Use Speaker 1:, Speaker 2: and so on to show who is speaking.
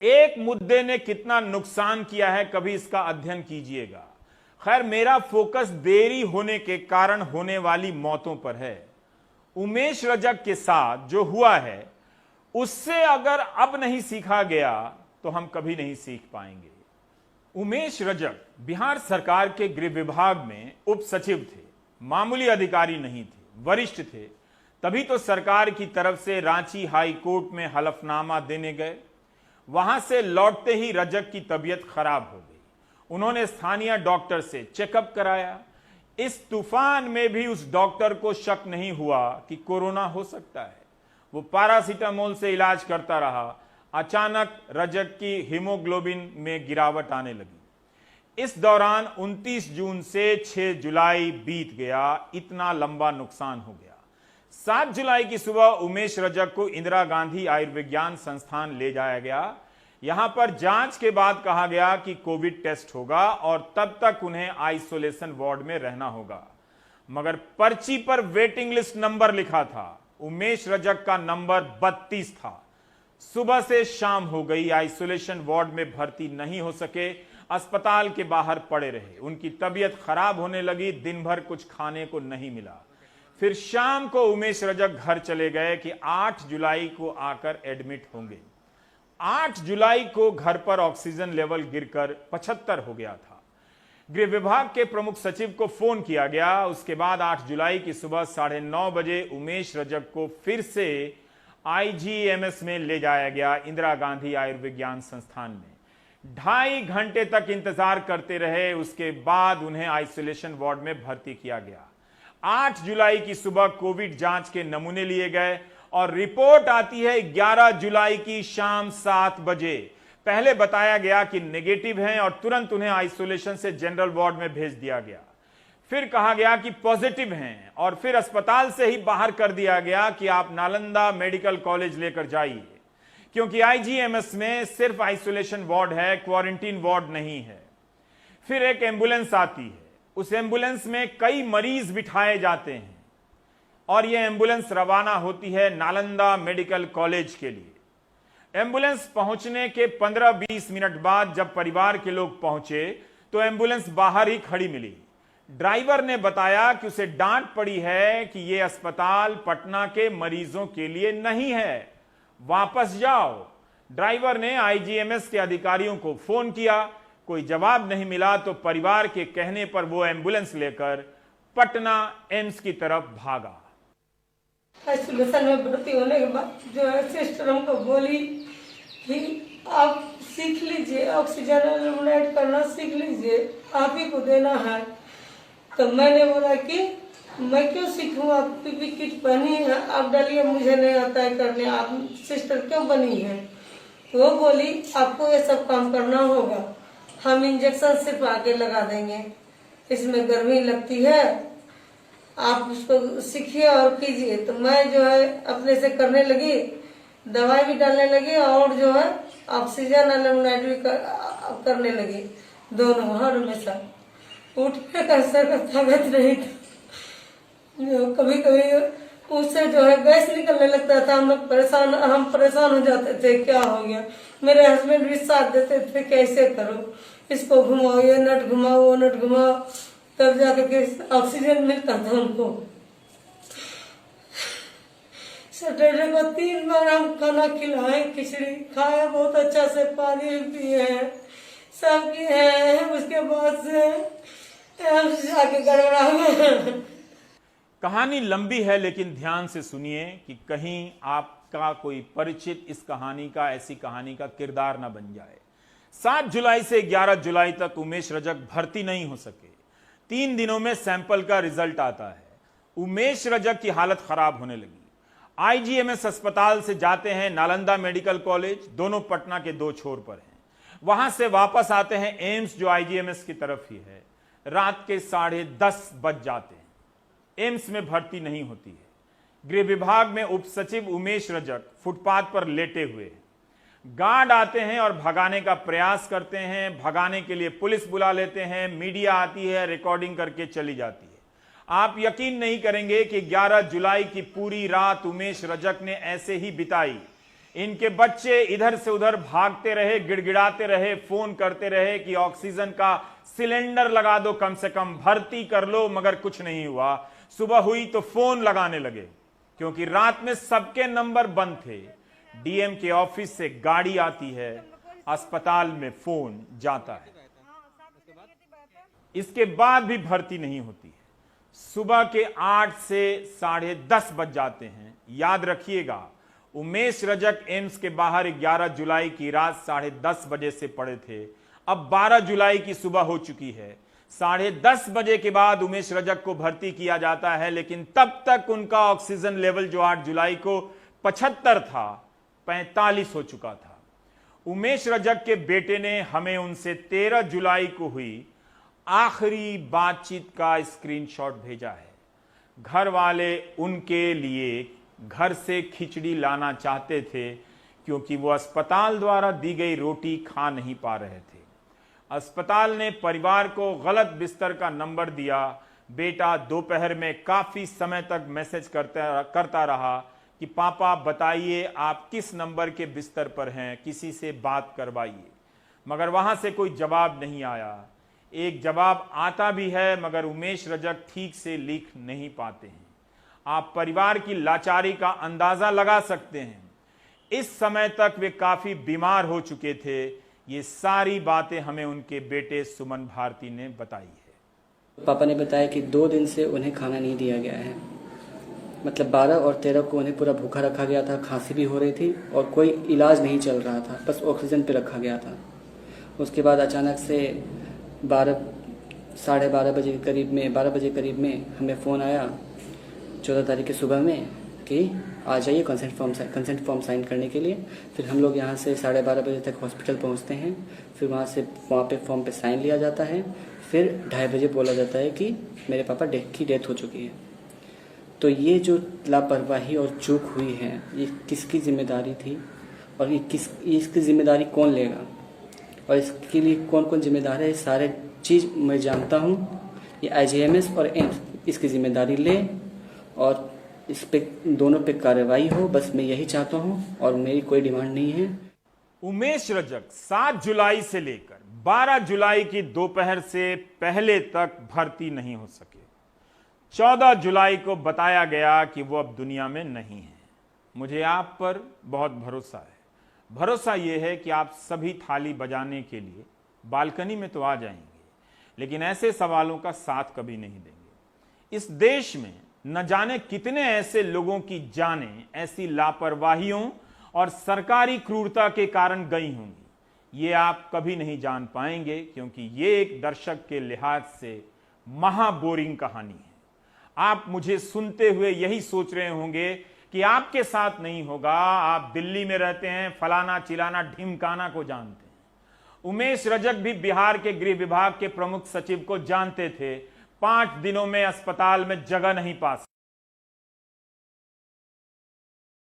Speaker 1: एक मुद्दे ने कितना नुकसान किया है, कभी इसका अध्ययन कीजिएगा। खैर, मेरा फोकस देरी होने के कारण होने वाली मौतों पर है। उमेश रजक के साथ जो हुआ है उससे अगर अब नहीं सीखा गया तो हम कभी नहीं सीख पाएंगे। उमेश रजक बिहार सरकार के गृह विभाग में उप सचिव थे, मामूली अधिकारी नहीं थे, वरिष्ठ थे। तभी तो सरकार की तरफ से रांची हाई कोर्ट में हलफनामा देने गए। वहां से लौटते ही रजक की तबीयत खराब हो गई। उन्होंने स्थानीय डॉक्टर से चेकअप कराया। इस तूफान में भी उस डॉक्टर को शक नहीं हुआ कि कोरोना हो सकता है। वो पैरासीटामोल से इलाज करता रहा। अचानक रजक की हीमोग्लोबिन में गिरावट आने लगी। इस दौरान 29 जून से 6 जुलाई बीत गया। इतना लंबा नुकसान हो गया। 7 जुलाई की सुबह उमेश रजक को इंदिरा गांधी आयुर्विज्ञान संस्थान ले जाया गया। यहां पर जांच के बाद कहा गया कि कोविड टेस्ट होगा और तब तक उन्हें आइसोलेशन वार्ड में रहना होगा। मगर पर्ची पर वेटिंग लिस्ट नंबर लिखा था। उमेश रजक का नंबर 32 था। सुबह से शाम हो गई, आइसोलेशन वार्ड में भर्ती नहीं हो सके, अस्पताल के बाहर पड़े रहे। उनकी तबीयत खराब होने लगी, दिन भर कुछ खाने को नहीं मिला। फिर शाम को उमेश रजक घर चले गए कि 8 जुलाई को आकर एडमिट होंगे। 8 जुलाई को घर पर ऑक्सीजन लेवल गिरकर 75 हो गया था। गृह विभाग के प्रमुख सचिव को फोन किया गया। उसके बाद 8 जुलाई की सुबह 9:30 बजे उमेश रजक को फिर से आईजीएमएस में ले जाया गया, इंदिरा गांधी आयुर्विज्ञान संस्थान में। 2.5 घंटे तक इंतजार करते रहे। उसके बाद उन्हें आइसोलेशन वार्ड में भर्ती किया गया। 8 जुलाई की सुबह कोविड जांच के नमूने लिए गए और रिपोर्ट आती है 11 जुलाई की शाम 7 बजे। पहले बताया गया कि नेगेटिव हैं और तुरंत उन्हें आइसोलेशन से जनरल वार्ड में भेज दिया गया। फिर कहा गया कि पॉजिटिव हैं और फिर अस्पताल से ही बाहर कर दिया गया कि आप नालंदा मेडिकल कॉलेज लेकर जाइए, क्योंकि आईजीएमएस में सिर्फ आइसोलेशन वार्ड है, क्वारंटीन वार्ड नहीं है। फिर एक एम्बुलेंस आती है। उस एम्बुलेंस में कई मरीज बिठाए जाते हैं और यह एम्बुलेंस रवाना होती है नालंदा मेडिकल कॉलेज के लिए। एम्बुलेंस पहुंचने के 15-20 मिनट बाद जब परिवार के लोग पहुंचे तो एम्बुलेंस बाहर ही खड़ी मिली। ड्राइवर ने बताया कि उसे डांट पड़ी है कि यह अस्पताल पटना के मरीजों के लिए नहीं है, वापस जाओ। ड्राइवर ने आईजीएमएस के अधिकारियों को फोन किया, कोई जवाब नहीं मिला तो परिवार के कहने पर वो एम्बुलेंस लेकर पटना एम्स की तरफ भागा।
Speaker 2: आइसोलेशन में भर्ती होने के बाद जो है सिस्टर हमको बोली कि आप सीख लीजिए, ऑक्सीजन एलिमिनेट करना सीख लीजिए, आप ही को देना है। तो मैंने बोला कि मैं क्यों सीखूं, आप पीपी किट पहनी है, आप डालिए, मुझे नहीं आता है करने, आप सिस्टर क्यों बनी है। तो वो बोली आपको ये सब काम करना होगा, हम इंजेक्शन सिर्फ आगे लगा देंगे, इसमें गर्मी लगती है, आप उसको सीखिए और कीजिए। तो मैं जो है अपने से करने लगी, दवाई भी डालने लगी और जो है ऑक्सीजन एलिमिनेट भी करने लगी, दोनों हर हमेशा। उठने का ताकत नहीं था, जो कभी कभी उससे जो है गैस निकलने लगता था। हम परेशान हो जाते थे, क्या हो गया। मेरे हस्बैंड भी साथ देते थे, कैसे करो, इसको घुमाओ, ये नट घुमाओ, वो नट घुमाओ, तब जाकर के ऑक्सीजन मिलता था हमको। सैटरडे को 3 बार हम खाना खिलाए, खिचड़ी खाए, बहुत अच्छा से पानी भी पिए हैं, सब किए हैं। उसके बाद से जाके गड़बड़ा।
Speaker 1: कहानी लंबी है लेकिन ध्यान से सुनिए कि कहीं आपका कोई परिचित इस कहानी का, ऐसी कहानी का किरदार ना बन जाए। 7 जुलाई से 11 जुलाई तक उमेश रजक भर्ती नहीं हो सके। 3 दिनों में सैंपल का रिजल्ट आता है। उमेश रजक की हालत खराब होने लगी। आईजीएमएस अस्पताल से जाते हैं नालंदा मेडिकल कॉलेज, दोनों पटना के 2 छोर पर हैं। वहां से वापस आते हैं एम्स, जो आईजीएमएस की तरफ ही है। रात के 10:30 बज जाते हैं। एम्स में भर्ती नहीं होती है। गृह विभाग में उप सचिव उमेश रजक फुटपाथ पर लेटे हुए हैं। गार्ड आते हैं और भगाने का प्रयास करते हैं। भगाने के लिए पुलिस बुला लेते हैं, मीडिया आती है, रिकॉर्डिंग करके चली जाती है। आप यकीन नहीं करेंगे कि 11 जुलाई की पूरी रात उमेश रजक ने ऐसे ही बिताई। इनके बच्चे इधर से उधर भागते रहे, गिड़गिड़ाते रहे, फोन करते रहे कि ऑक्सीजन का सिलेंडर लगा दो, कम से कम भर्ती कर लो, मगर कुछ नहीं हुआ। सुबह हुई तो फोन लगाने लगे, क्योंकि रात में सबके नंबर बंद थे। डीएम के ऑफिस से गाड़ी आती है, अस्पताल में फोन जाता है, इसके बाद भी भर्ती नहीं होती है। सुबह के 8 से 10:30 बज जाते हैं। याद रखिएगा, उमेश रजक एम्स के बाहर 11 जुलाई की रात 10:30 बजे से पड़े थे। अब 12 जुलाई की सुबह हो चुकी है। 10:30 बजे के बाद उमेश रजक को भर्ती किया जाता है, लेकिन तब तक उनका ऑक्सीजन लेवल जो 8 जुलाई को 75 था, 45 हो चुका था। उमेश रजक के बेटे ने हमें उनसे 13 जुलाई को हुई आखिरी बातचीत का स्क्रीनशॉट भेजा है। घर वाले उनके लिए घर से खिचड़ी लाना चाहते थे, क्योंकि वो अस्पताल द्वारा दी गई रोटी खा नहीं पा रहे थे। अस्पताल ने परिवार को गलत बिस्तर का नंबर दिया। बेटा दोपहर में काफी समय तक मैसेज करता रहा कि पापा बताइए आप किस नंबर के बिस्तर पर हैं, किसी से बात करवाइए, मगर वहां से कोई जवाब नहीं आया। एक जवाब आता भी है, मगर उमेश रजक ठीक से लिख नहीं पाते हैं। आप परिवार की लाचारी का अंदाजा लगा सकते हैं। इस समय तक वे काफी बीमार हो चुके थे। ये सारी बातें हमें उनके बेटे सुमन भारती ने बताई है।
Speaker 3: पापा ने बताया कि 2 दिन से उन्हें खाना नहीं दिया गया है, मतलब 12 और 13 को उन्हें पूरा भूखा रखा गया था। खांसी भी हो रही थी और कोई इलाज नहीं चल रहा था, बस ऑक्सीजन पे रखा गया था। उसके बाद अचानक से 12 बजे करीब में हमें फ़ोन आया 14 तारीख की सुबह में कि आ जाइए कंसेंट फॉर्म साइन करने के लिए। फिर हम लोग यहाँ से 12:30 बजे तक हॉस्पिटल पहुँचते हैं। फिर वहाँ पे फॉर्म पे साइन लिया जाता है। फिर 2:30 बजे बोला जाता है कि मेरे पापा की डेथ हो चुकी है। तो ये जो लापरवाही और चूक हुई है, ये किसकी जिम्मेदारी थी और इसकी जिम्मेदारी कौन लेगा और इसके लिए कौन कौन जिम्मेदार है, सारे चीज़ मैं जानता हूँ। ये IGMS और एम्स इसकी जिम्मेदारी ले और इस पे दोनों पे कार्रवाई हो, बस मैं यही चाहता हूँ और मेरी कोई डिमांड नहीं है।
Speaker 1: उमेश रजक 7 जुलाई से लेकर 12 जुलाई की दोपहर से पहले तक भर्ती नहीं हो सके। 14 जुलाई को बताया गया कि वो अब दुनिया में नहीं है। मुझे आप पर बहुत भरोसा है। भरोसा ये है कि आप सभी थाली बजाने के लिए बालकनी में तो आ जाएंगे, लेकिन ऐसे सवालों का साथ कभी नहीं देंगे। इस देश में न जाने कितने ऐसे लोगों की जानें ऐसी लापरवाहियों और सरकारी क्रूरता के कारण गई होंगी। ये आप कभी नहीं जान पाएंगे, क्योंकि ये एक दर्शक के लिहाज से महा बोरिंग कहानी है। आप मुझे सुनते हुए यही सोच रहे होंगे कि आपके साथ नहीं होगा, आप दिल्ली में रहते हैं, फलाना चिलाना ढिमकाना को जानते हैं। उमेश रजक भी बिहार के गृह विभाग के प्रमुख सचिव को जानते थे। 5 दिनों में अस्पताल में जगह नहीं पा